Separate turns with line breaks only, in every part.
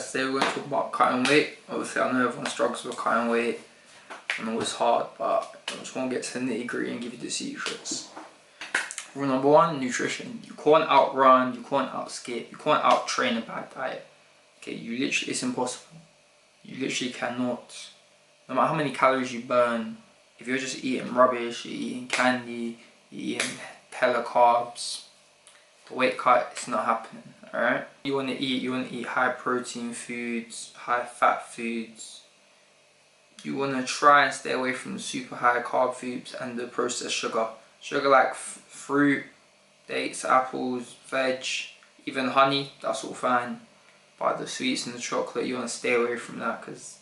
guys, today we're going to talk about cutting weight. Obviously I know everyone struggles with cutting weight. I know it's hard, but I just want to get to the nitty gritty and give you the secrets. Rule number one, nutrition. You can't outrun, you can't outskip, you can't out-train a bad diet. Okay, it's impossible. You literally cannot. No matter how many calories you burn, if you're just eating rubbish, you're eating candy, you're eating hella carbs, the weight cut, it's not happening, alright? You want to eat high protein foods, high fat foods. You want to try and stay away from the super high carb foods and the processed sugar. Sugar like fruit, dates, apples, veg, even honey, that's all fine. But the sweets and the chocolate, you want to stay away from that because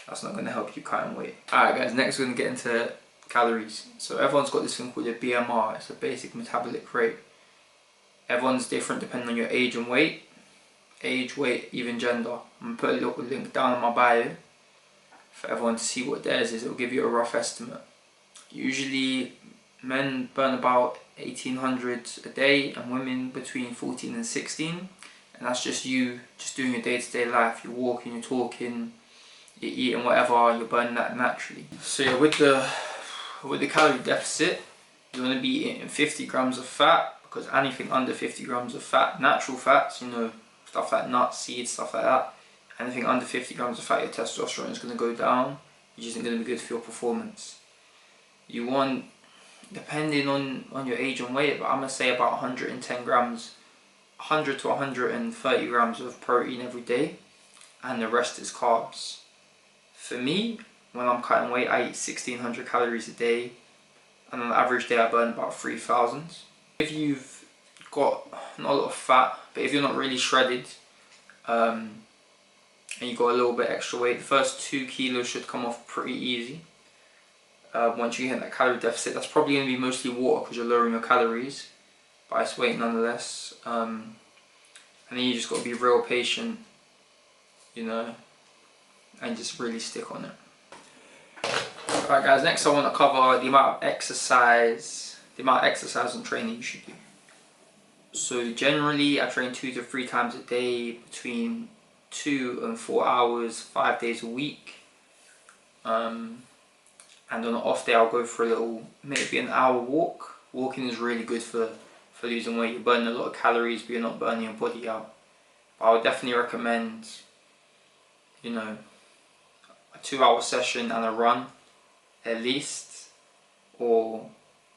that's not going to help you cut weight. Alright guys, next we're going to get into calories. So everyone's got this thing called a BMR, it's a basic metabolic rate. Everyone's different depending on your age and weight. Age, weight, even gender. I'm going to put a little link down in my bio for everyone to see what theirs is. It will give you a rough estimate. Usually men burn about 1800 a day and women between 14 and 16. And that's just you just doing your day-to-day life. You're walking, you're talking, you're eating whatever, you're burning that naturally. So yeah, with the calorie deficit, you want to be eating 50 grams of fat, because anything under 50 grams of fat, natural fats, you know, stuff like nuts, seeds, stuff like that, anything under 50 grams of fat, your testosterone is going to go down, which isn't going to be good for your performance. You want, depending on your age and weight, but I'm going to say about 110 grams, 100 to 130 grams of protein every day, and the rest is carbs. For me, when I'm cutting weight, I eat 1600 calories a day, and on an average day I burn about 3000. If you've got not a lot of fat, but if you're not really shredded, and you've got a little bit extra weight, the first 2 kilos should come off pretty easy. Once you hit that calorie deficit, that's probably going to be mostly water because you're lowering your calories, but it's weight nonetheless. And then you just got to be real patient, you know, and just really stick on it. Alright guys, next I want to cover the amount of exercise and training you should do. So generally I train 2 to 3 times a day, between 2 and 4 hours, 5 days a week. And on an off day I'll go for a little, maybe an hour walk. Walking is really good for losing weight. You're burning a lot of calories but you're not burning your body out. But I would definitely recommend, you know, a 2-hour session and a run at least, or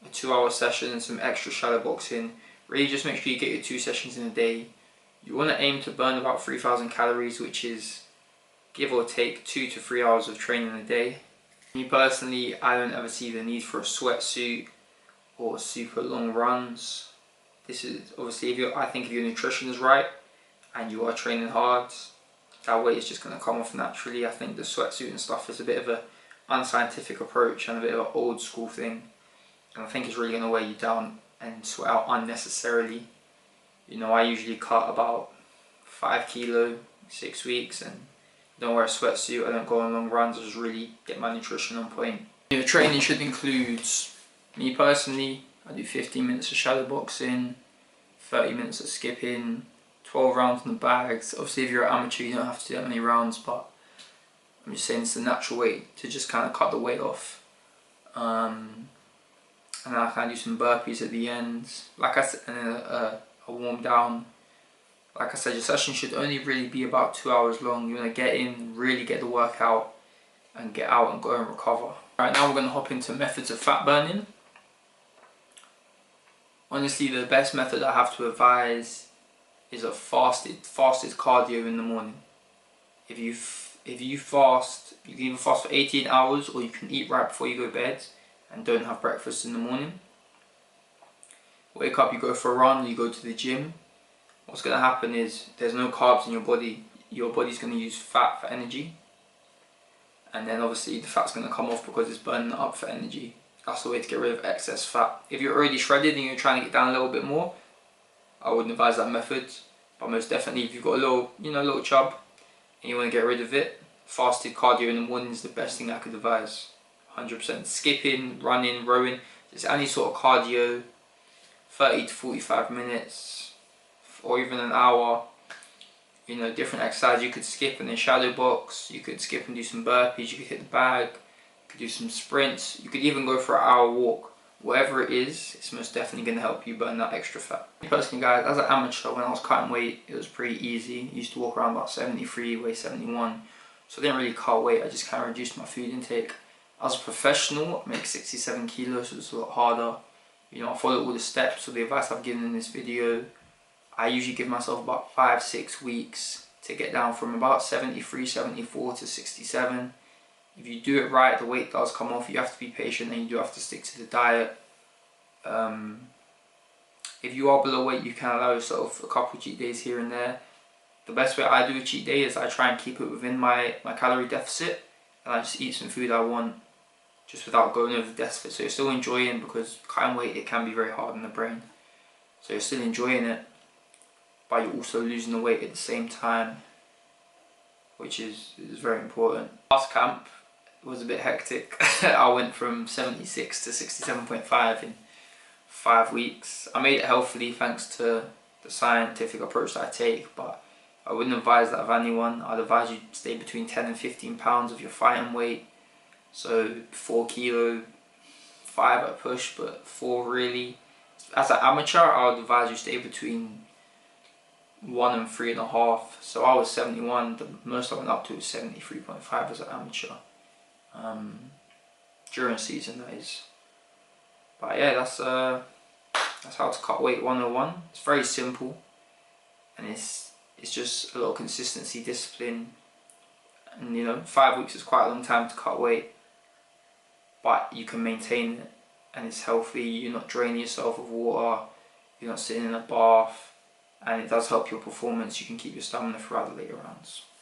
a 2-hour session and some extra shadow boxing. Really just make sure you get your 2 sessions in a day. You want to aim to burn about 3000 calories, which is give or take 2 to 3 hours of training a day. Me personally, I don't ever see the need for a sweatsuit or super long runs. This is obviously, I think if your nutrition is right and you are training hard, that weight is just going to come off naturally. I think the sweatsuit and stuff is a bit of an unscientific approach and a bit of an old school thing. And I think it's really going to weigh you down and sweat out unnecessarily. You know, I usually cut about 5 kilo, 6 weeks, and don't wear a sweatsuit, I don't go on long runs, I just really get my nutrition on point. Your training should include, me personally, I do 15 minutes of shadow boxing, 30 minutes of skipping, 12 rounds in the bags. Obviously if you're an amateur you don't have to do that many rounds, but I'm just saying it's the natural way to just kind of cut the weight off. And then I can do some burpees at the end, like I said, and then a warm down. Like I said, your session should only really be about 2 hours long. You want to get in, really get the workout, and get out and go and recover. Alright, now we're going to hop into methods of fat burning. Honestly, the best method I have to advise is a fasted cardio in the morning. If you fast, you can either fast for 18 hours or you can eat right before you go to bed and don't have breakfast in the morning. Wake up, you go for a run, you go to the gym. What's going to happen is there's no carbs in your body. Your body's going to use fat for energy. And then obviously the fat's going to come off because it's burning up for energy. That's the way to get rid of excess fat. If you're already shredded and you're trying to get down a little bit more, I wouldn't advise that method. But most definitely if you've got a little, little chub and you want to get rid of it, fasted cardio in the morning is the best thing I could advise. 100%. Skipping, running, rowing, just any sort of cardio, 30 to 45 minutes or even an hour, you know, different exercises. You could skip and then shadow box, you could skip and do some burpees, you could hit the bag, you could do some sprints, you could even go for an hour walk. Whatever it is, it's most definitely going to help you burn that extra fat. Personally guys, as an amateur, when I was cutting weight, it was pretty easy. I used to walk around about 73, weigh 71, so I didn't really cut weight, I just kind of reduced my food intake. As a professional, I make 67 kilos, so it's a lot harder. You know, I follow all the steps, so the advice I've given in this video, I usually give myself about 5-6 weeks to get down from about 73, 74 to 67. If you do it right, the weight does come off. You have to be patient and you do have to stick to the diet. If you are below weight, you can allow yourself a couple cheat days here and there. The best way I do a cheat day is I try and keep it within my calorie deficit, and I just eat some food I want just without going over the deficit. So you're still enjoying, because cutting weight, it can be very hard on the brain. So you're still enjoying it, but you're also losing the weight at the same time, which is very important. Last camp was a bit hectic. I went from 76 to 67.5 in 5 weeks. I made it healthily thanks to the scientific approach that I take, but I wouldn't advise that of anyone. I'd advise you stay between 10 and 15 pounds of your fighting weight. So 4 kilo, 5 at a push, but 4 really. As an amateur, I would advise you stay between 1 and 3.5. So I was 71, the most I went up to was 73.5 as an amateur. During season, that is. But yeah, that's how to cut weight 101. It's very simple, and it's just a lot of consistency, discipline, and you know, 5 weeks is quite a long time to cut weight, but you can maintain it, and it's healthy. You're not draining yourself of water, you're not sitting in a bath, and it does help your performance. You can keep your stamina throughout the later rounds.